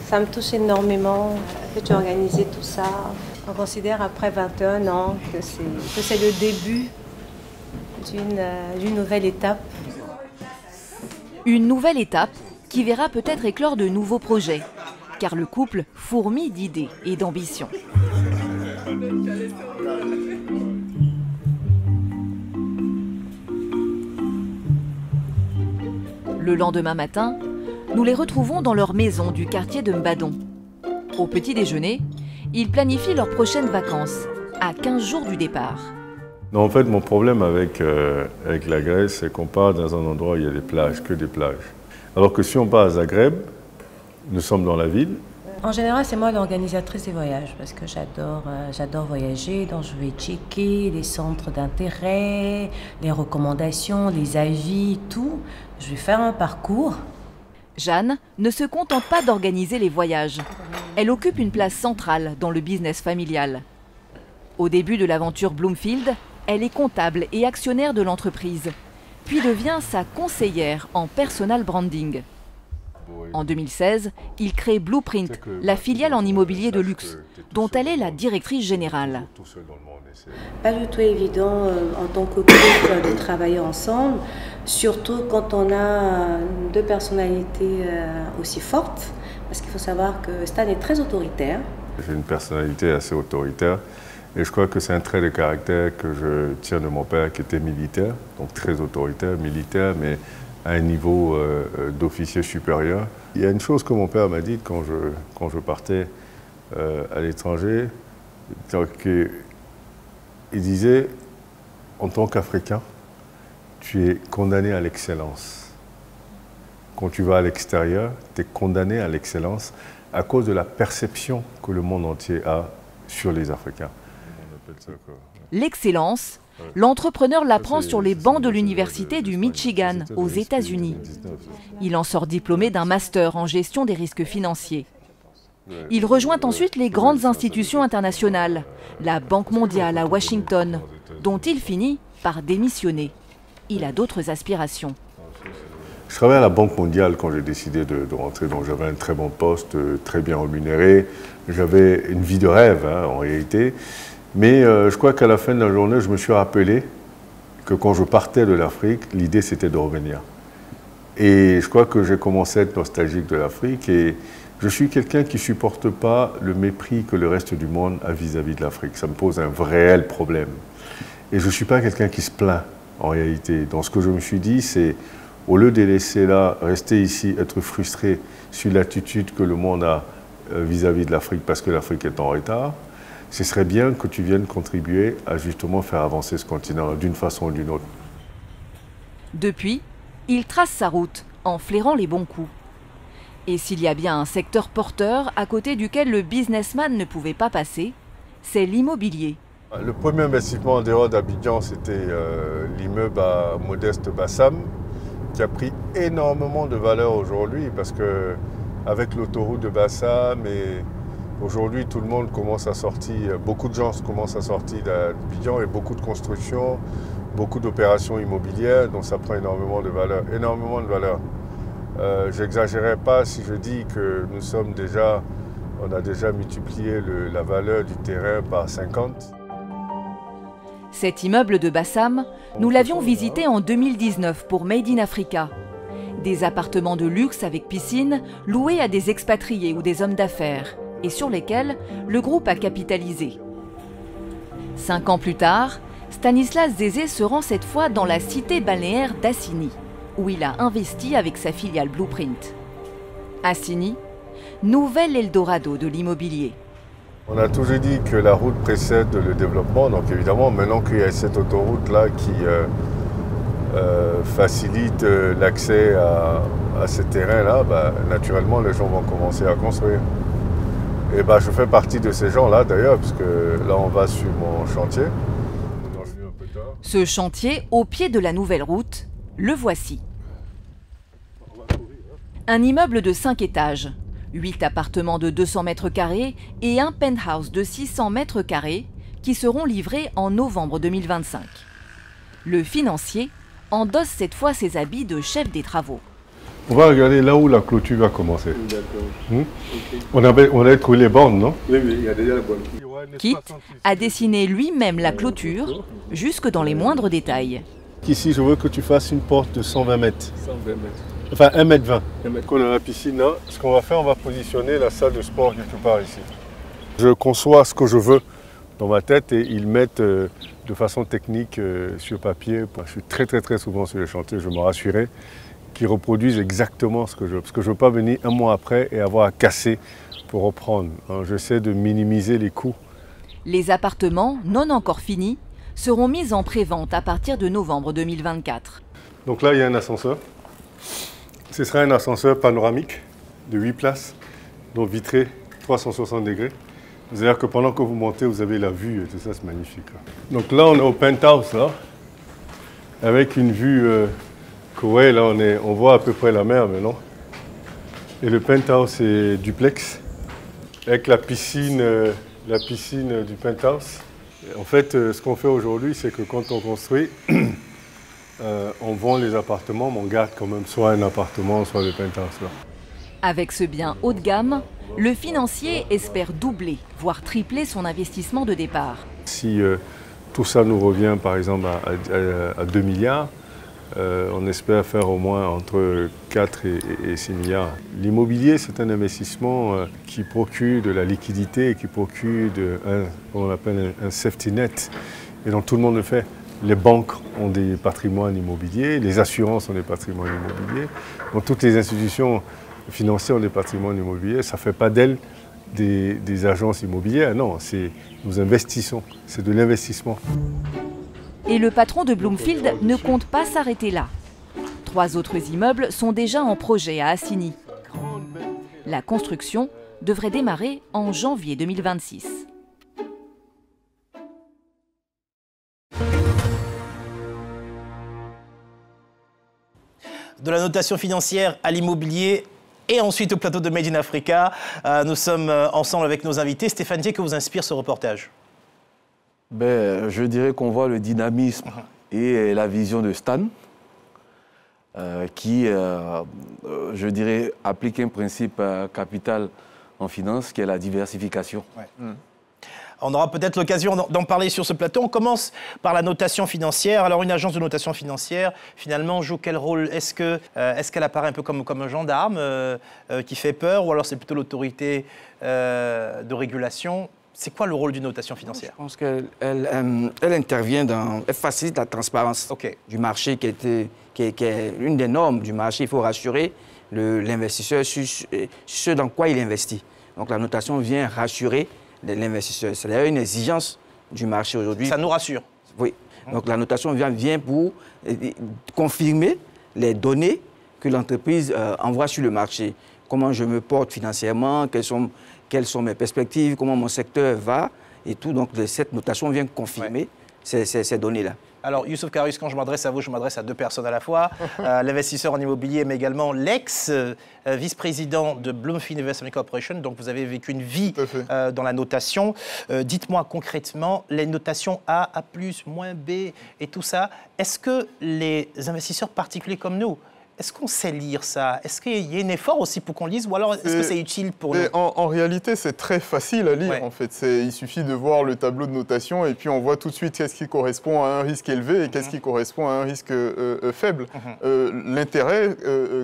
Ça me touche énormément que tu as organisé tout ça. On considère après 21 ans que c'est le début d'une nouvelle étape. Une nouvelle étape qui verra peut-être éclore de nouveaux projets, car le couple fourmille d'idées et d'ambitions. Le lendemain matin, nous les retrouvons dans leur maison du quartier de Mbadon. Au petit déjeuner, ils planifient leurs prochaines vacances, à 15 jours du départ. Non, en fait, mon problème avec la Grèce, c'est qu'on part dans un endroit où il y a des plages, que des plages. Alors que si on part à Zagreb, nous sommes dans la ville. En général, c'est moi l'organisatrice des voyages parce que j'adore voyager, donc je vais checker les centres d'intérêt, les recommandations, les avis, tout. Je vais faire un parcours. Jeanne ne se contente pas d'organiser les voyages. Elle occupe une place centrale dans le business familial. Au début de l'aventure Bloomfield, elle est comptable et actionnaire de l'entreprise, puis devient sa conseillère en personal branding. En 2016, il crée Blueprint, la filiale en immobilier de luxe, dont elle est la directrice générale. Pas du tout évident en tant que couple de travailler ensemble, surtout quand on a deux personnalités aussi fortes, parce qu'il faut savoir que Stan est très autoritaire. J'ai une personnalité assez autoritaire et je crois que c'est un trait de caractère que je tiens de mon père qui était militaire, donc très autoritaire, militaire, mais à un niveau d'officier supérieur. Il y a une chose que mon père m'a dit quand je partais à l'étranger, il disait, en tant qu'Africain, tu es condamné à l'excellence. Quand tu vas à l'extérieur, tu es condamné à l'excellence à cause de la perception que le monde entier a sur les Africains. L'excellence, l'entrepreneur l'apprend sur les bancs de l'université du Michigan, aux États-Unis. Il en sort diplômé d'un master en gestion des risques financiers. Il rejoint ensuite les grandes institutions internationales, la Banque mondiale à Washington, dont il finit par démissionner. Il a d'autres aspirations. Je travaillais à la Banque mondiale quand j'ai décidé de rentrer, donc j'avais un très bon poste, très bien rémunéré. J'avais une vie de rêve, en réalité. Mais je crois qu'à la fin de la journée, je me suis rappelé que quand je partais de l'Afrique, l'idée c'était de revenir. Et je crois que j'ai commencé à être nostalgique de l'Afrique et je suis quelqu'un qui ne supporte pas le mépris que le reste du monde a vis-à-vis de l'Afrique. Ça me pose un réel problème. Et je ne suis pas quelqu'un qui se plaint, en réalité. Donc ce que je me suis dit, c'est au lieu de laisser là, rester ici, être frustré sur l'attitude que le monde a vis-à-vis de l'Afrique parce que l'Afrique est en retard, ce serait bien que tu viennes contribuer à justement faire avancer ce continent d'une façon ou d'une autre. Depuis, il trace sa route en flairant les bons coups. Et s'il y a bien un secteur porteur à côté duquel le businessman ne pouvait pas passer, c'est l'immobilier. Le premier investissement en dehors d'Abidjan, c'était l'immeuble à Modeste Bassam, qui a pris énormément de valeur aujourd'hui parce qu'avec l'autoroute de Bassam et Aujourd'hui, tout le monde commence à sortir, beaucoup de gens commencent à sortir d'Abidjan et beaucoup de constructions, beaucoup d'opérations immobilières, donc ça prend énormément de valeur, énormément de valeur. J'exagérerai pas si je dis que on a déjà multiplié la valeur du terrain par 50. Cet immeuble de Bassam, nous l'avions visité en 2019 pour Made in Africa. Des appartements de luxe avec piscine loués à des expatriés ou des hommes d'affaires et sur lesquels le groupe a capitalisé. 5 ans plus tard, Stanislas Zézé se rend cette fois dans la cité balnéaire d'Assini, où il a investi avec sa filiale Blueprint. Assini, nouvel Eldorado de l'immobilier. On a toujours dit que la route précède le développement, donc évidemment maintenant qu'il y a cette autoroute-là qui facilite l'accès à ces terrains-là, naturellement les gens vont commencer à construire. Et je fais partie de ces gens-là d'ailleurs, parce que là on va sur mon chantier. Ce chantier, au pied de la nouvelle route, le voici. Un immeuble de 5 étages, 8 appartements de 200 mètres carrés et un penthouse de 600 mètres carrés qui seront livrés en novembre 2025. Le financier endosse cette fois ses habits de chef des travaux. On va regarder là où la clôture va commencer. On a trouvé les bornes, non? Oui, il y a déjà les bornes. Kit a dessiné lui-même la clôture, jusque dans les moindres détails. Ici, je veux que tu fasses une porte de 120 mètres. 120 mètres. Enfin, 1,20 m. On a la piscine là. Ce qu'on va faire, on va positionner la salle de sport quelque part ici. Je conçois ce que je veux dans ma tête et ils mettent de façon technique sur papier. Je suis très souvent sur les chantiers, je me rassurais qu'ils reproduisent exactement ce que je veux. Parce que je ne veux pas venir un mois après et avoir à casser pour reprendre. J'essaie de minimiser les coûts. Les appartements, non encore finis, seront mis en pré-vente à partir de novembre 2024. Donc là, il y a un ascenseur. Ce sera un ascenseur panoramique de 8 places, donc vitré 360 degrés. C'est-à-dire que pendant que vous montez, vous avez la vue et tout ça, c'est magnifique. Donc là, on est au penthouse, là, avec une vue... ouais, là, on voit à peu près la mer maintenant. Et le penthouse, c'est duplex, avec la piscine du penthouse. En fait, ce qu'on fait aujourd'hui, c'est que quand on construit, on vend les appartements, mais on garde quand même soit un appartement, soit le penthouse. Là. Avec ce bien haut de gamme, le financier espère doubler, voire tripler son investissement de départ. Si tout ça nous revient, par exemple, à 2 milliards, on espère faire au moins entre 4 et 6 milliards. L'immobilier, c'est un investissement qui procure de la liquidité, qui procure on appelle un safety net, et donc tout le monde le fait. Les banques ont des patrimoines immobiliers, les assurances ont des patrimoines immobiliers, donc toutes les institutions financières ont des patrimoines immobiliers. Ça ne fait pas d'elles des agences immobilières, non, nous investissons, c'est de l'investissement. Et le patron de Bloomfield ne compte pas s'arrêter là. 3 autres immeubles sont déjà en projet à Assini. La construction devrait démarrer en janvier 2026. De la notation financière à l'immobilier et ensuite au plateau de Made in Africa. Nous sommes ensemble avec nos invités. Stéphane Dié, que vous inspire ce reportage? Je dirais qu'on voit le dynamisme et la vision de Stan qui, je dirais, applique un principe capital en finance qui est la diversification. Ouais. On aura peut-être l'occasion d'en parler sur ce plateau. On commence par la notation financière. Alors, une agence de notation financière, finalement, joue quel rôle? Est-ce qu'elle apparaît un peu comme un gendarme qui fait peur, ou alors c'est plutôt l'autorité de régulation? C'est quoi le rôle d'une notation financière? Je pense qu'elle intervient elle facilite la transparence du marché qui est une des normes du marché. Il faut rassurer l'investisseur sur ce dans quoi il investit. Donc la notation vient rassurer l'investisseur. C'est d'ailleurs une exigence du marché aujourd'hui. Ça nous rassure. Oui. Donc la notation vient pour confirmer les données que l'entreprise envoie sur le marché. Comment je me porte financièrement, quelles sont mes perspectives, comment mon secteur va et tout. Donc cette notation vient confirmer ces données-là. Alors, Youssouf Karoui, quand je m'adresse à vous, je m'adresse à deux personnes à la fois. L'investisseur en immobilier, mais également l'ex-vice-président de Bloomfield Investment Corporation. Donc, vous avez vécu une vie dans la notation. Dites-moi concrètement, les notations A, A+, moins B et tout ça, est-ce que les investisseurs particuliers comme nous, est-ce qu'on sait lire ça? Est-ce qu'il y a un effort aussi pour qu'on lise ou alors est-ce que c'est utile pour nous? En réalité, c'est très facile à lire. En fait. Il suffit de voir le tableau de notation et puis on voit tout de suite qu'est-ce qui correspond à un risque élevé et qu'est-ce qui correspond à un risque faible. L'intérêt,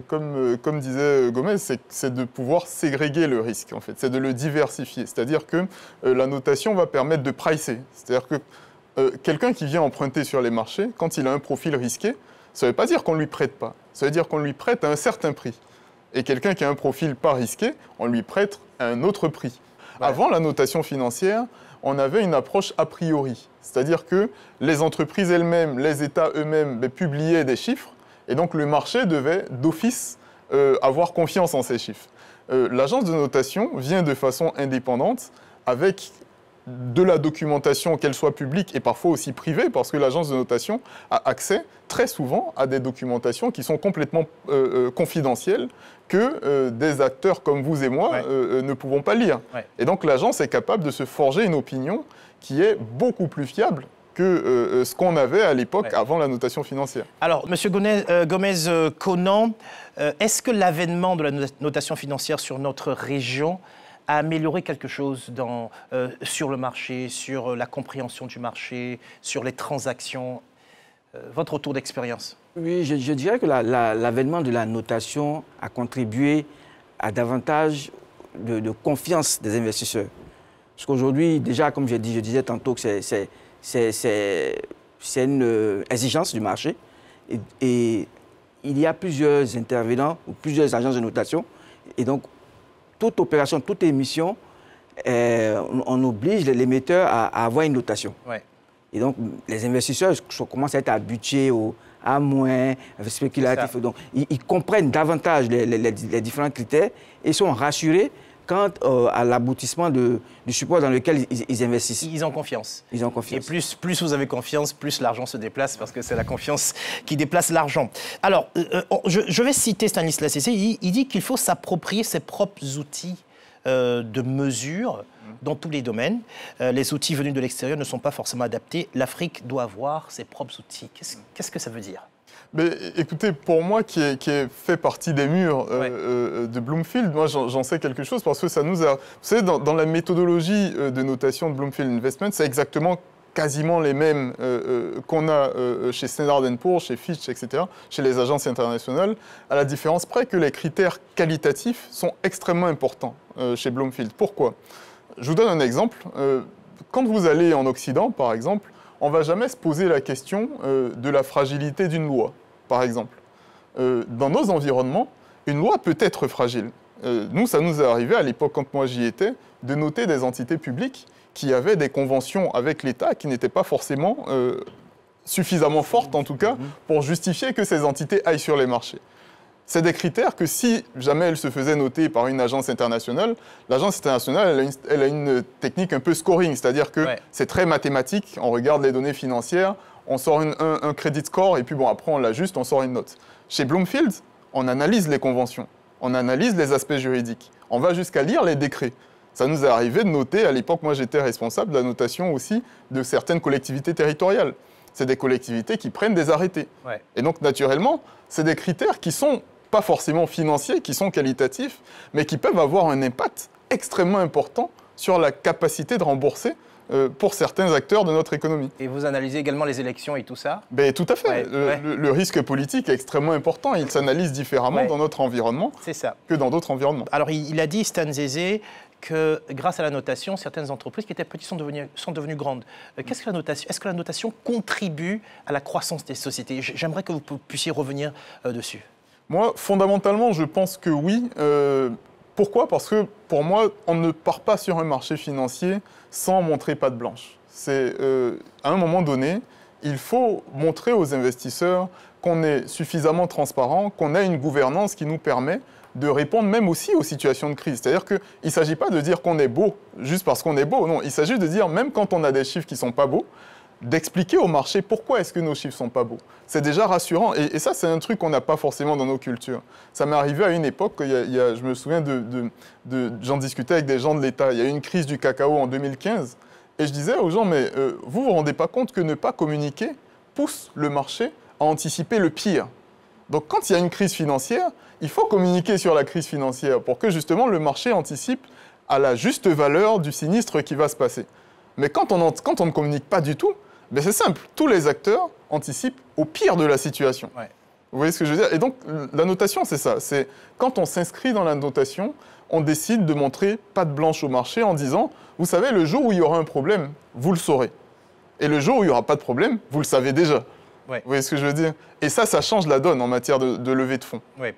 comme disait Gomez, c'est de pouvoir ségréguer le risque, en fait. C'est de le diversifier. C'est-à-dire que la notation va permettre de pricer. C'est-à-dire que quelqu'un qui vient emprunter sur les marchés, quand il a un profil risqué, ça ne veut pas dire qu'on ne lui prête pas. Ça veut dire qu'on lui prête à un certain prix. Et quelqu'un qui a un profil pas risqué, on lui prête à un autre prix. Ouais. Avant la notation financière, on avait une approche a priori. C'est-à-dire que les entreprises elles-mêmes, les États eux-mêmes publiaient des chiffres. Et donc le marché devait d'office avoir confiance en ces chiffres. L'agence de notation vient de façon indépendante avec de la documentation, qu'elle soit publique et parfois aussi privée, parce que l'agence de notation a accès très souvent à des documentations qui sont complètement confidentielles, que des acteurs comme vous et moi ne pouvons pas lire. Ouais. Et donc l'agence est capable de se forger une opinion qui est beaucoup plus fiable que ce qu'on avait à l'époque avant la notation financière. Alors, M. Gomez-Conan, est-ce que l'avènement de la notation financière sur notre région a amélioré quelque chose sur le marché, sur la compréhension du marché, sur les transactions? Votre retour d'expérience? Oui, je dirais que l'avènement de la notation a contribué à davantage de confiance des investisseurs. Parce qu'aujourd'hui, déjà, comme je disais tantôt, que c'est une exigence du marché. Et il y a plusieurs intervenants ou plusieurs agences de notation. Et donc, toute opération, toute émission, on oblige l'émetteur à avoir une notation. Ouais. Et donc, les investisseurs commencent à être habitués à moins, spéculatifs. Donc, ils comprennent davantage les différents critères et sont rassurés quant à l'aboutissement du support dans lequel ils investissent. Ils ont confiance. Ils ont confiance. Et plus vous avez confiance, plus l'argent se déplace, parce que c'est la confiance qui déplace l'argent. Alors, je vais citer Stanislas Zézé. Il dit qu'il faut s'approprier ses propres outils de mesure dans tous les domaines. Les outils venus de l'extérieur ne sont pas forcément adaptés. L'Afrique doit avoir ses propres outils. Qu'est-ce que ça veut dire? Mais, écoutez, pour moi, qui est fait partie des murs de Bloomfield, moi, j'en sais quelque chose parce que ça nous a... Vous savez, dans la méthodologie de notation de Bloomfield Investment, c'est exactement quasiment les mêmes qu'on a chez Standard & Poor's, chez Fitch, etc., chez les agences internationales, à la différence près que les critères qualitatifs sont extrêmement importants chez Bloomfield. Pourquoi? Je vous donne un exemple. Quand vous allez en Occident, par exemple, on ne va jamais se poser la question de la fragilité d'une loi, par exemple. Dans nos environnements, une loi peut être fragile. Nous, ça nous est arrivé, à l'époque, quand moi j'y étais, de noter des entités publiques qui avaient des conventions avec l'État qui n'étaient pas forcément suffisamment fortes, en tout cas, pour justifier que ces entités aillent sur les marchés. C'est des critères que si jamais elles se faisaient noter par une agence internationale, l'agence internationale, elle a une technique un peu scoring, c'est-à-dire que c'est très mathématique, on regarde les données financières, on sort un credit score et puis bon, après on l'ajuste, on sort une note. Chez Bloomfield, on analyse les conventions, on analyse les aspects juridiques, on va jusqu'à lire les décrets. Ça nous est arrivé de noter, à l'époque, moi j'étais responsable de la notation aussi de certaines collectivités territoriales. C'est des collectivités qui prennent des arrêtés. Ouais. Et donc, naturellement, c'est des critères qui sont pas forcément financiers, qui sont qualitatifs, mais qui peuvent avoir un impact extrêmement important sur la capacité de rembourser pour certains acteurs de notre économie. Et vous analysez également les élections et tout ça? Ben, tout à fait. Le risque politique est extrêmement important. Il s'analyse différemment dans notre environnement que dans d'autres environnements. Alors, il a dit, Stan Zézé, que grâce à la notation, certaines entreprises qui étaient petites sont devenues grandes. Qu'est-ce que la notation? Est-ce que la notation contribue à la croissance des sociétés? J'aimerais que vous puissiez revenir dessus. Moi, fondamentalement, je pense que oui. Pourquoi? Parce que, pour moi, on ne part pas sur un marché financier sans montrer patte blanche. À un moment donné, il faut montrer aux investisseurs qu'on est suffisamment transparent, qu'on a une gouvernance qui nous permet de répondre même aussi aux situations de crise. C'est-à-dire qu'il ne s'agit pas de dire qu'on est beau juste parce qu'on est beau. Non, il s'agit de dire, même quand on a des chiffres qui ne sont pas beaux, d'expliquer au marché pourquoi est-ce que nos chiffres sont pas beaux. C'est déjà rassurant. Et ça, c'est un truc qu'on n'a pas forcément dans nos cultures. Ça m'est arrivé à une époque, je me souviens j'en discutais avec des gens de l'État. Il y a eu une crise du cacao en 2015. Et je disais aux gens, mais vous vous rendez pas compte que ne pas communiquer pousse le marché à anticiper le pire. Donc quand il y a une crise financière, il faut communiquer sur la crise financière pour que justement le marché anticipe à la juste valeur du sinistre qui va se passer. Mais quand on ne communique pas du tout, ben c'est simple, tous les acteurs anticipent au pire de la situation. Ouais. Vous voyez ce que je veux dire? Et donc la notation, c'est ça. C'est quand on s'inscrit dans la notation, on décide de montrer patte blanche au marché en disant, vous savez, le jour où il y aura un problème, vous le saurez. Et le jour où il n'y aura pas de problème, vous le savez déjà. Ouais. Vous voyez ce que je veux dire? Et ça change la donne en matière de levée de fonds. Ouais.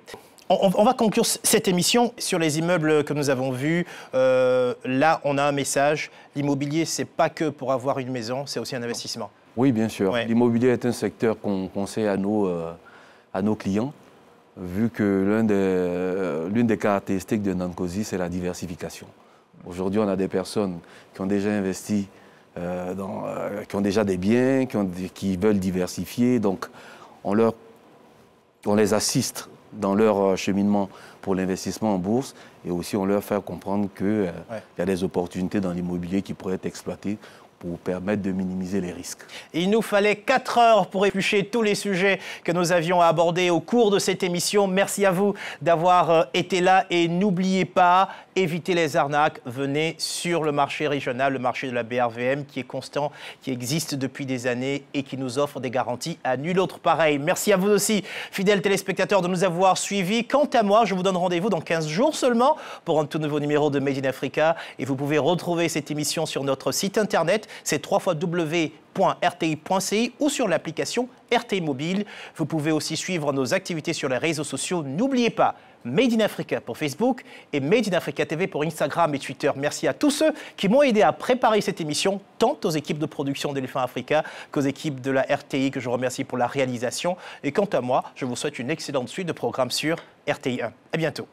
On va conclure cette émission sur les immeubles que nous avons vus. Là, on a un message. L'immobilier, ce n'est pas que pour avoir une maison, c'est aussi un investissement. Oui, bien sûr. Ouais. L'immobilier est un secteur qu'on conseille à nos clients, vu que l'une des caractéristiques de Nankosi, c'est la diversification. Aujourd'hui, on a des personnes qui ont déjà investi, qui ont déjà des biens, qui veulent diversifier. Donc, on les assiste dans leur cheminement pour l'investissement en bourse et aussi on leur fait comprendre qu'il y a des opportunités dans l'immobilier qui pourraient être exploitées pour permettre de minimiser les risques. Il nous fallait 4 heures pour éplucher tous les sujets que nous avions à aborder au cours de cette émission. Merci à vous d'avoir été là et n'oubliez pas, évitez les arnaques, venez sur le marché régional, le marché de la BRVM qui est constant, qui existe depuis des années et qui nous offre des garanties à nul autre pareil. Merci à vous aussi, fidèles téléspectateurs, de nous avoir suivis. Quant à moi, je vous donne rendez-vous dans 15 jours seulement pour un tout nouveau numéro de Made in Africa et vous pouvez retrouver cette émission sur notre site internet. C'est www.rti.ci ou sur l'application RTI Mobile. Vous pouvez aussi suivre nos activités sur les réseaux sociaux. N'oubliez pas, Made in Africa pour Facebook et Made in Africa TV pour Instagram et Twitter. Merci à tous ceux qui m'ont aidé à préparer cette émission, tant aux équipes de production d'Elephant Africa qu'aux équipes de la RTI, que je remercie pour la réalisation. Et quant à moi, je vous souhaite une excellente suite de programmes sur RTI 1. À bientôt.